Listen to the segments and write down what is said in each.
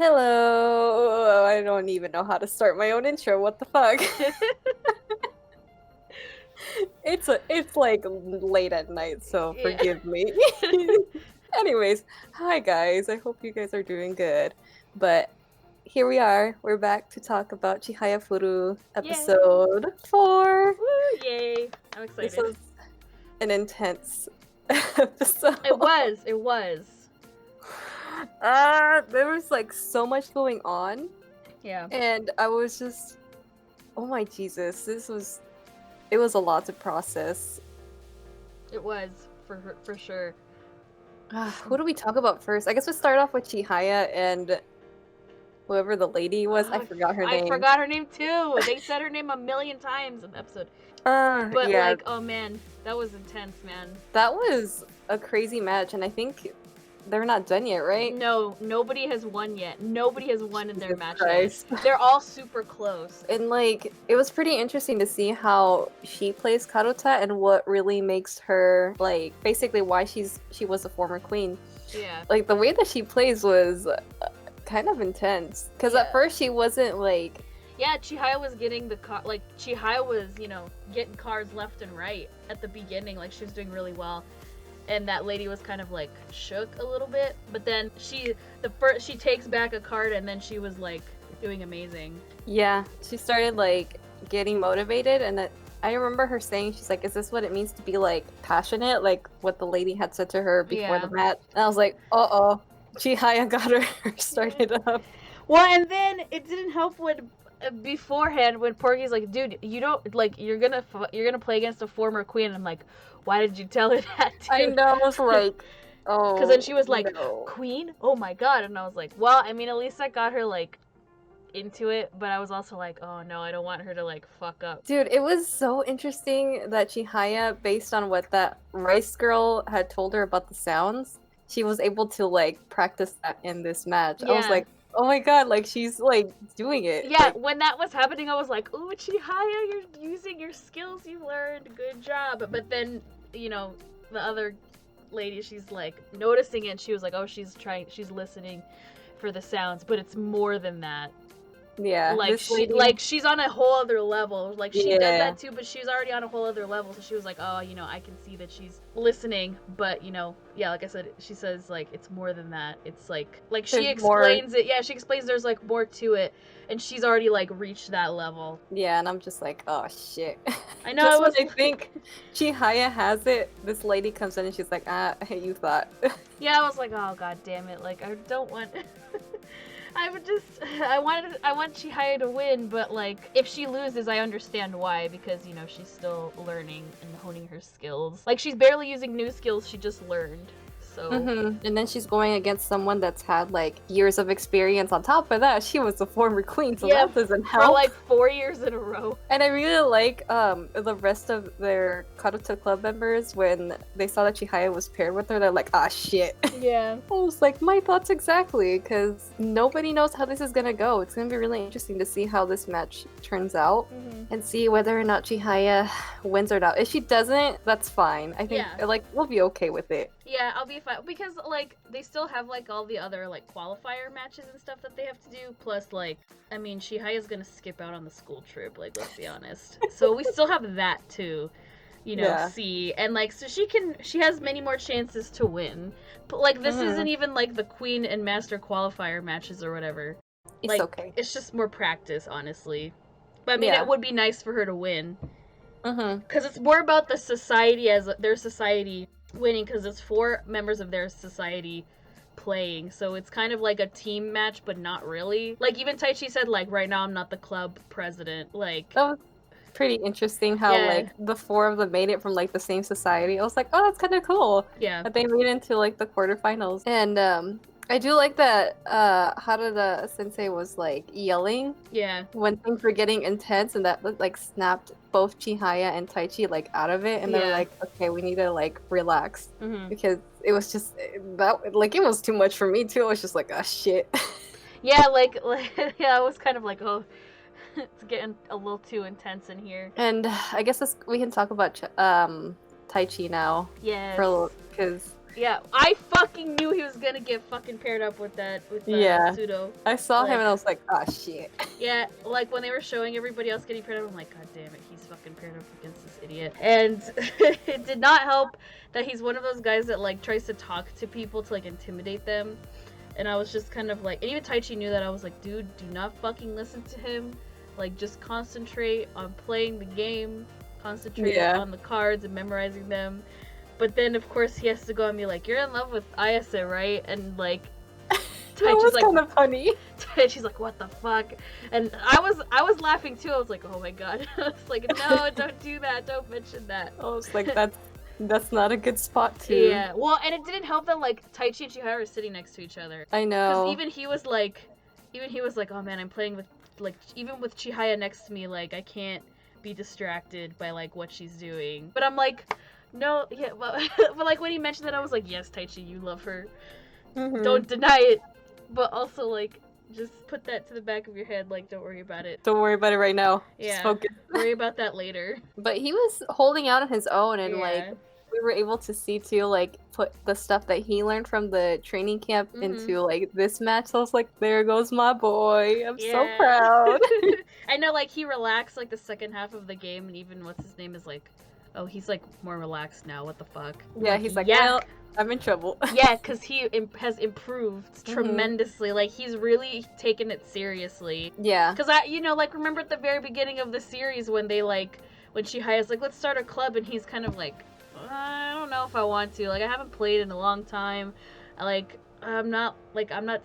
Hello. I don't even know how to start my own intro. What the fuck? It's like late at night, so Yeah. forgive me. Anyways, hi guys. I hope you guys are doing good. But here we are. We're back to talk about Chihayafuru Yay! episode 4. Woo! Yay! I'm This excited. was an intense episode. It was. It was. There was like so much going on, Yeah. and I was just, oh my Jesus, it was a lot to process. It was for sure. Who do we talk about first? I guess we'll start off with Chihaya and whoever the lady was. I forgot her I name. forgot her name too. They said her name a million times in the episode. But Yeah, like, oh man, that was intense, man. that was a crazy match, and I think they're not done yet, right? No, nobody has won yet. Nobody has won in their Jesus match Christ. yet. They're all super close. And like, it was pretty interesting to see how she plays Karuta and what really makes her, like, basically why she was a former queen. Yeah. Like, the way that she plays was kind of intense. Because Yeah. at first she wasn't like, Yeah, Chihaya was getting Chihaya was, getting cards left and right at the beginning, like she was doing really well. And that lady was kind of like shook a little bit, but then she takes back a card and then she was like doing amazing. yeah, she started like getting motivated, and I remember her saying, she's like, is this what it means to be like passionate, like what the lady had said to her before Yeah. the match? And I was like, uh-oh, Chihaya got her started up. Well, and then it didn't help when beforehand when Porky's like, dude, you don't like you're gonna play against a former queen. I'm like, why did you tell her that? Dude? I know, I was like, oh, because then she was like, no. queen, oh my god. And I was like, well, I mean, at least I got her like into it, but I was also like, oh no, I don't want her to like fuck up. Dude, it was so interesting that Chihaya, based on what that rice girl had told her about the sounds, she was able to like practice that in this match. I was Yeah. like, oh my god, like she's like doing it. Yeah, Like, when that was happening, I was like, ooh, Chihaya, you're using your skills you learned, good job. But then, the other lady, she's like noticing it, and she was like, oh, she's listening for the sounds, but it's more than that. yeah, Like she's on a whole other level. Like she does that too, but she's already on a whole other level. So she was like, oh, I can see that she's listening, but yeah, like I said, she says like it's more than that. It's like she explains it. Yeah, she explains there's like more to it, and she's already like reached that level. Yeah, and I'm just like, oh shit. I know. Just when I think Chihaya has it, this lady comes in and she's like, you thought. Yeah, I was like, oh god damn it! Like I don't want. I want Chihaya to win, but like if she loses, I understand why, because she's still learning and honing her skills. Like she's barely using new skills she just learned. So And then she's going against someone that's had like years of experience. On top of that, she was a former queen, so that doesn't help. For like 4 years in a row. And I really like the rest of their Karuta club members, when they saw that Chihaya was paired with her, they're like, ah shit. Yeah. I was like, my thoughts exactly, because nobody knows how this is gonna go. It's gonna be really interesting to see how this match turns out, and see whether or not Chihaya wins or not. If she doesn't, that's fine. I think like we'll be okay with it. Yeah, I'll be fine, because like they still have like all the other like qualifier matches and stuff that they have to do. Plus, like, I mean, Chihaya's gonna skip out on the school trip. Like, let's be honest. So we still have that too, see, and like so she has many more chances to win. But like this isn't even like the Queen and Master qualifier matches or whatever. It's like, okay. It's just more practice, honestly. But I mean, it would be nice for her to win. Because it's more about the society as their society winning, because it's 4 members of their society playing, so it's kind of like a team match, but not really. Like even Taichi said, like, right now I'm not the club president. Like, that was pretty interesting how like the 4 of them made it from like the same society. I was like, oh, that's kind of cool. Yeah, that they made it into like the quarterfinals. And I do like that Harada sensei was like yelling when things were getting intense, and that like snapped both Chihaya and Taichi like out of it, and they were like, okay, we need to like relax, because it was just that like it was too much for me too. I was just like, oh shit. Yeah, like yeah, I was kind of like, oh, it's getting a little too intense in here. And I guess we can talk about Taichi now. Yes. Because Yeah, I fucking knew he was gonna get fucking paired up with Pseudo. I saw him and I was like, oh shit. Yeah, like when they were showing everybody else getting paired up, I'm like, god damn it, he's fucking paired up against this idiot. And it did not help that he's one of those guys that like tries to talk to people to like intimidate them. And I was just kind of like, and even Taichi knew that. I was like, dude, do not fucking listen to him. Like, just concentrate on playing the game, concentrate on the cards and memorizing them. But then, of course, he has to go and be like, you're in love with Ayase, right? And, like, Taichi's like, kind of funny. Taichi's like, what the fuck? And I was laughing, too. I was like, oh my god. I was like, no, don't do that. Don't mention that. I was like, that's not a good spot, too. Yeah. Well, and it didn't help that, like, Taichi and Chihaya are sitting next to each other. I know. Because even he was like, oh man, I'm playing with, like, even with Chihaya next to me, like, I can't be distracted by, like, what she's doing. But I'm like, no, yeah, but like, when he mentioned that, I was like, yes, Taichi, you love her. Mm-hmm. Don't deny it. But also, like, just put that to the back of your head, like, don't worry about it. Don't worry about it right now. Yeah. Just focus. Worry about that later. But he was holding out on his own, and, like, we were able to see, too, like, put the stuff that he learned from the training camp into, like, this match. So I was like, there goes my boy. I'm so proud. I know, like, he relaxed, like, the second half of the game, and even what's his name is like, oh, he's, like, more relaxed now. What the fuck? Yeah, he's like, well, I'm in trouble. Yeah, because he has improved tremendously. Like, he's really taken it seriously. Yeah. Because, like, remember at the very beginning of the series when they, like, when Chihaya's like, let's start a club, and he's kind of like, I don't know if I want to. Like, I haven't played in a long time. I'm not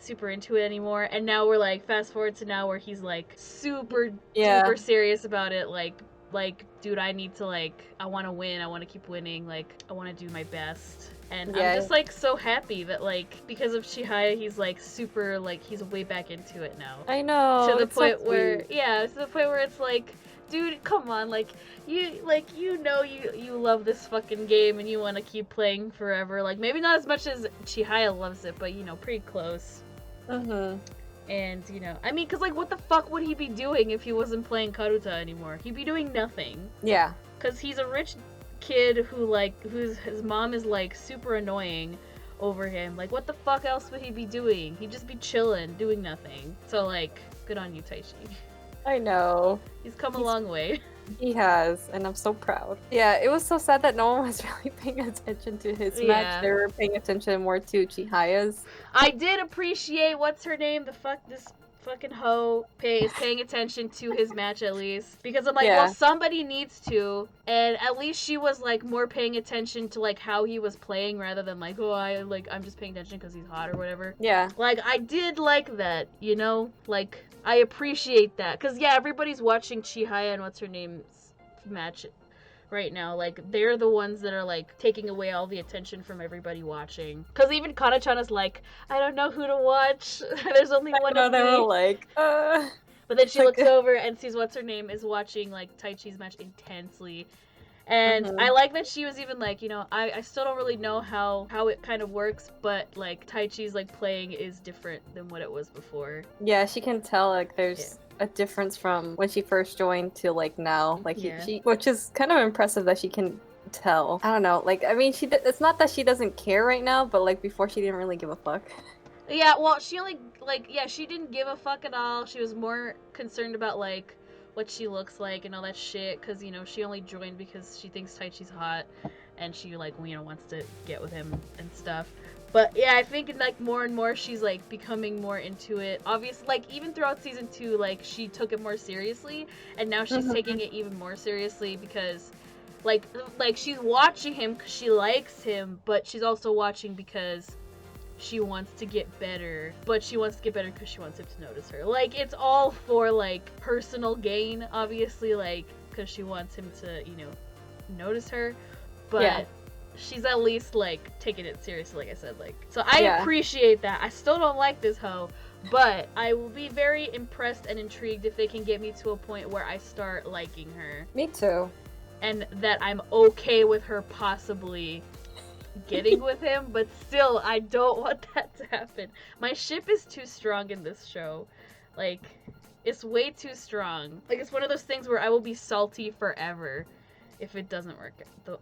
super into it anymore. And now we're, like, fast forward to now where he's, like, super serious about it. Like, dude, I need to, like, I want to win. I want to keep winning. Like, I want to do my best. And I'm just, like, so happy that, like, because of Chihaya, he's, like, super, like, he's way back into it now. I know. To the point where, it's like, dude, come on, like, you love this fucking game and you want to keep playing forever. Like, maybe not as much as Chihaya loves it, but, pretty close. And, I mean, because, like, what the fuck would he be doing if he wasn't playing Karuta anymore? He'd be doing nothing. Yeah. Because he's a rich kid whose mom is, like, super annoying over him. Like, what the fuck else would he be doing? He'd just be chilling, doing nothing. So, like, good on you, Taichi. I know. He's come a long way. He has, and I'm so proud. Yeah, it was so sad that no one was really paying attention to his match. They were paying attention more to Chihaya's. I did appreciate, what's her name? This fucking hoe is paying attention to his match at least. Because I'm like, well, somebody needs to. And at least she was, like, more paying attention to, like, how he was playing rather than, like, oh, I'm just paying attention because he's hot or whatever. Yeah. Like, I did like that, Like, I appreciate that. Because, everybody's watching Chihaya and what's her name's match right now. Like, they're the ones that are, like, taking away all the attention from everybody watching. Because even Kana-chan is like, I don't know who to watch. There's only one of me. They were like, But then she looks over and sees what's her name is watching, like, Taichi's match intensely. And I like that she was even like, I still don't really know how it kind of works, but, like, Taichi's, like, playing is different than what it was before. Yeah, she can tell, like, there's a difference from when she first joined to, like, now. Like, she, which is kind of impressive that she can tell. I don't know, like, I mean, it's not that she doesn't care right now, but, like, before she didn't really give a fuck. Yeah, well, she only, like, she didn't give a fuck at all. She was more concerned about, like, what she looks like and all that shit, because, she only joined because she thinks Taichi's hot, and she, like, wants to get with him and stuff. But, yeah, I think, like, more and more she's, like, becoming more into it. Obviously, like, even throughout season 2, like, she took it more seriously, and now she's taking it even more seriously because, like, she's watching him because she likes him, but she's also watching because she wants to get better, but she wants to get better because she wants him to notice her. Like, it's all for, like, personal gain, obviously, like, because she wants him to, notice her, but she's at least, like, taking it seriously, like I said, like, so I appreciate that. I still don't like this hoe, but I will be very impressed and intrigued if they can get me to a point where I start liking her. Me too. And that I'm okay with her possibly getting with him, but still, I don't want that to happen. My ship is too strong in this show. Like, it's way too strong. Like, it's one of those things where I will be salty forever. if it doesn't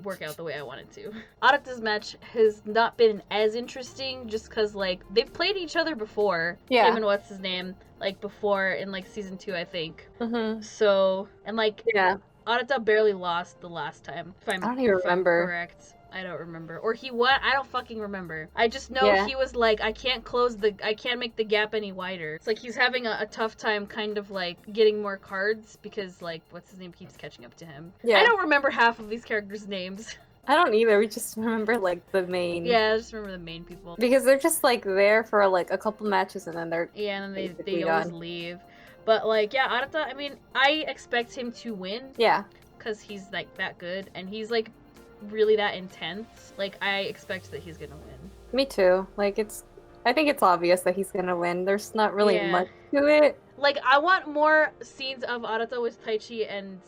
work out the way I want it to. Arata's match has not been as interesting just because, like, they've played each other before. Yeah. Him and what's his name? Like, before in, like, season 2, I think. Mm-hmm. So, and, like, yeah. Arata barely lost the last time, if I'm correct. I don't remember. Or he won? I don't fucking remember. I just know he was like, I can't make the gap any wider. It's like he's having a tough time kind of like getting more cards because like, what's his name keeps catching up to him. Yeah. I don't remember half of these characters' names. I don't either. We just remember like the main. Yeah, I just remember the main people. Because they're just like there for like a couple matches and then they're and then they always leave. But like, yeah, Arata, I mean, I expect him to win. Yeah. Because he's like that good and he's like really that intense. Like, I expect that he's gonna win. Me too. Like, I think it's obvious that he's gonna win. There's not really much to it. Like, I want more scenes of Arata with Taichi and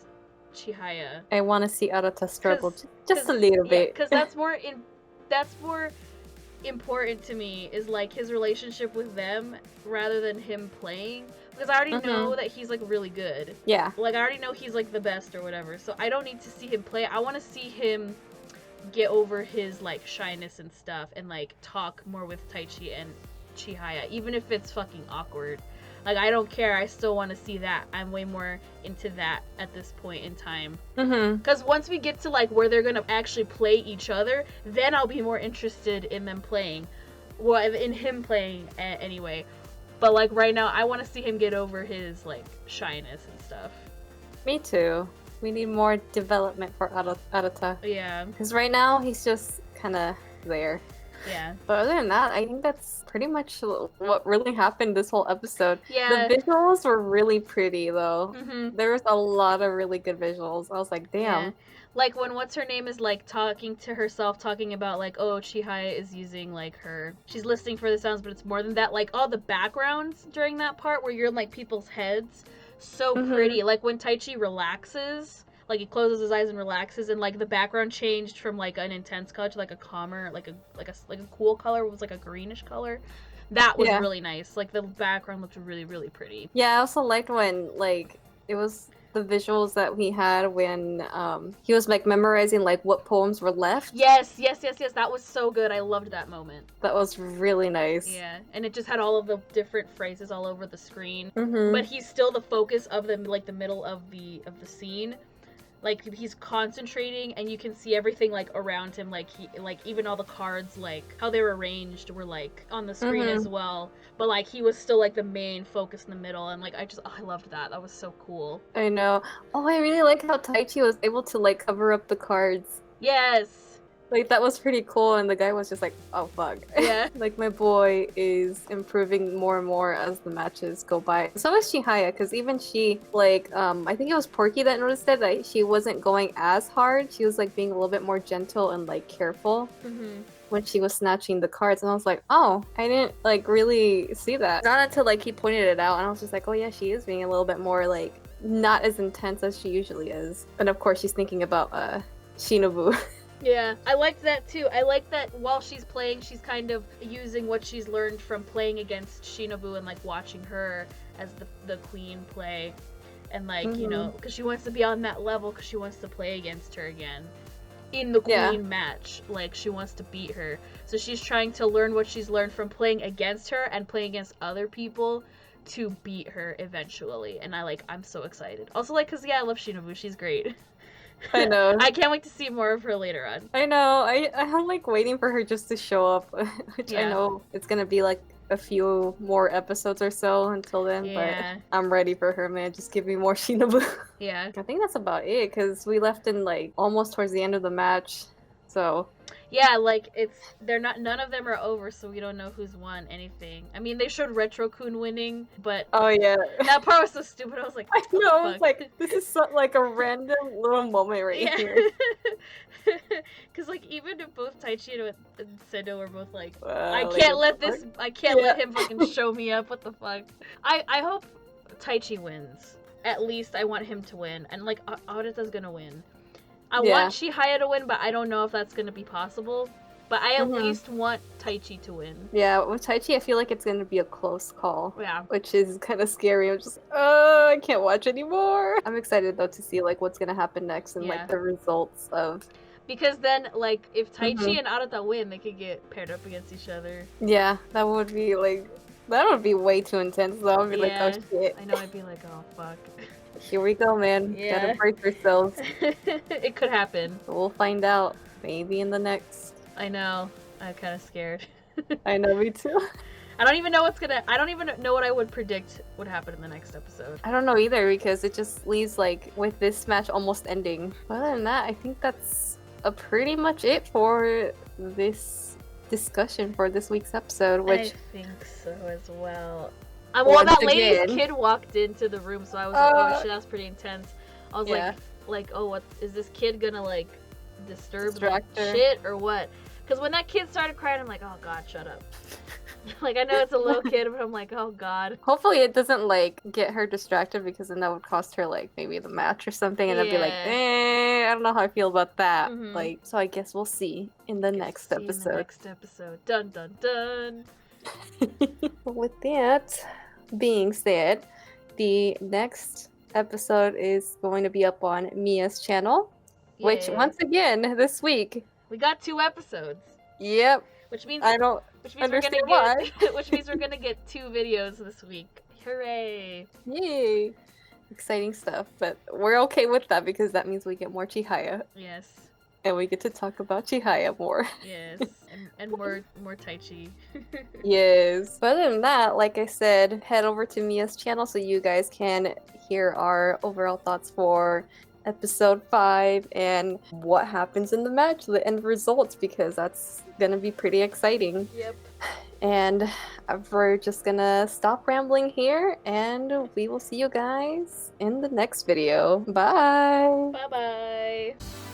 Chihaya. I want to see Arata struggle just a little bit. Because that's more important to me, is like his relationship with them rather than him playing. Because I already know that he's like really good. Yeah. Like, I already know he's like the best or whatever. So I don't need to see him play. I want to see him get over his like shyness and stuff and like talk more with Taichi and Chihaya, even if it's fucking awkward. Like, I don't care. I still want to see that. I'm way more into that at this point in time. Because once we get to like where they're gonna actually play each other, then I'll be more interested in them playing. Well, in him playing anyway. But like right now, I want to see him get over his like shyness and stuff. Me too. We need more development for Arata. Yeah. Because right now he's just kind of there. Yeah. But other than that, I think that's pretty much what really happened this whole episode. Yeah. The visuals were really pretty though. There was a lot of really good visuals. I was like, damn. Yeah. Like when what's her name is like talking to herself, talking about like, oh, Chihaya is using like she's listening for the sounds, but it's more than that. Like all the backgrounds during that part where you're in like people's heads, so pretty. Like when Taichi relaxes, like he closes his eyes and relaxes, and like the background changed from like an intense color to like a calmer, like a cool color, was like a greenish color. That was really nice. Like the background looked really, really pretty. Yeah, I also liked when like it was the visuals that we had when he was like memorizing like what poems were left. Yes, that was so good. I loved that moment. That was really nice. Yeah, and it just had all of the different phrases all over the screen. But he's still the focus of the like the middle of the scene. Like he's concentrating and you can see everything like around him, like he like even all the cards, like how they were arranged were like on the screen as well, but like he was still like the main focus in the middle, and like I loved that. That was so cool. I know. Oh, I really like how Taichi was able to like cover up the cards. Yes. Like, that was pretty cool, and the guy was just like, oh, fuck. Yeah. Like, my boy is improving more and more as the matches go by. So is Chihaya, because even she, like, I think it was Porky that noticed it, that she wasn't going as hard. She was, like, being a little bit more gentle and, like, careful when she was snatching the cards. And I was like, oh, I didn't, like, really see that. Not until, like, he pointed it out, and I was just like, oh, yeah, she is being a little bit more, like, not as intense as she usually is. And, of course, she's thinking about, Shinobu. Yeah, I liked that too. I like that while she's playing, she's kind of using what she's learned from playing against Shinobu and like watching her as the queen play, and like you know, because she wants to be on that level, because she wants to play against her again in the queen match. Like she wants to beat her, so she's trying to learn what she's learned from playing against her and playing against other people to beat her eventually. And I'm so excited. Also, like, because I love Shinobu. She's great. I know. I can't wait to see more of her later on. I know. I'm like waiting for her just to show up, which I know it's gonna be like a few more episodes or so until then. But I'm ready for her, man. Just give me more Shinobu. Yeah. I think that's about it, because we left in like almost towards the end of the match, so. Yeah, like none of them are over, so we don't know who's won anything. I mean, they showed Retro-kun winning, but oh yeah, that part was so stupid. I was like, I know, I was like, this is like a random little moment right here. Because like even if both Taichi and Sendo were both like, I can't let him fucking show me up. What the fuck? I hope Taichi wins. At least I want him to win, and like Arata's gonna win. I want Chihaya to win, but I don't know if that's going to be possible. But I at least want Taichi to win. Yeah, with Taichi, I feel like it's going to be a close call. Yeah. Which is kind of scary. I'm just, I can't watch anymore. I'm excited, though, to see, like, what's going to happen next and, like, the results of... Because then, like, if Taichi and Arata win, they could get paired up against each other. Yeah, that would be, like... That would be way too intense, though. I'd be like, oh, shit. I know, I'd be like, oh, fuck. Here we go, man. Gotta brace ourselves. It could happen. We'll find out. Maybe in the next. I know. I'm kind of scared. I know, me too. I don't even know what I would predict would happen in the next episode. I don't know either, because it just leaves, like, with this match almost ending. But other than that, I think that's pretty much it for this discussion for this week's episode, which... I think so as well. Well, that lady's kid walked into the room, so I was like, oh shit, that's pretty intense. I was like, oh, what is this kid gonna, like, disturb shit or what? Because when that kid started crying, I'm like, oh god, shut up. Like, I know it's a little kid, but I'm like, oh god. Hopefully it doesn't, like, get her distracted, because then that would cost her, like, maybe the match or something, and I'd be like, I don't know how I feel about that. Like, so I guess we'll see in the next episode. Dun dun dun. With that being said, the next episode is going to be up on Mia's channel, which once again this week we got 2 episodes. Yep. Which means I don't understand why. Which means we're gonna get 2 videos this week. Hooray! Yay! Exciting stuff, but we're okay with that because that means we get more Chihaya. Yes. And we get to talk about Chihaya more. Yes, and more Taichi. Yes. But other than that, like I said, head over to Mia's channel so you guys can hear our overall thoughts for episode 5 and what happens in the match, the end results, because that's gonna be pretty exciting. Yep. And we're just gonna stop rambling here, and we will see you guys in the next video. Bye! Bye-bye!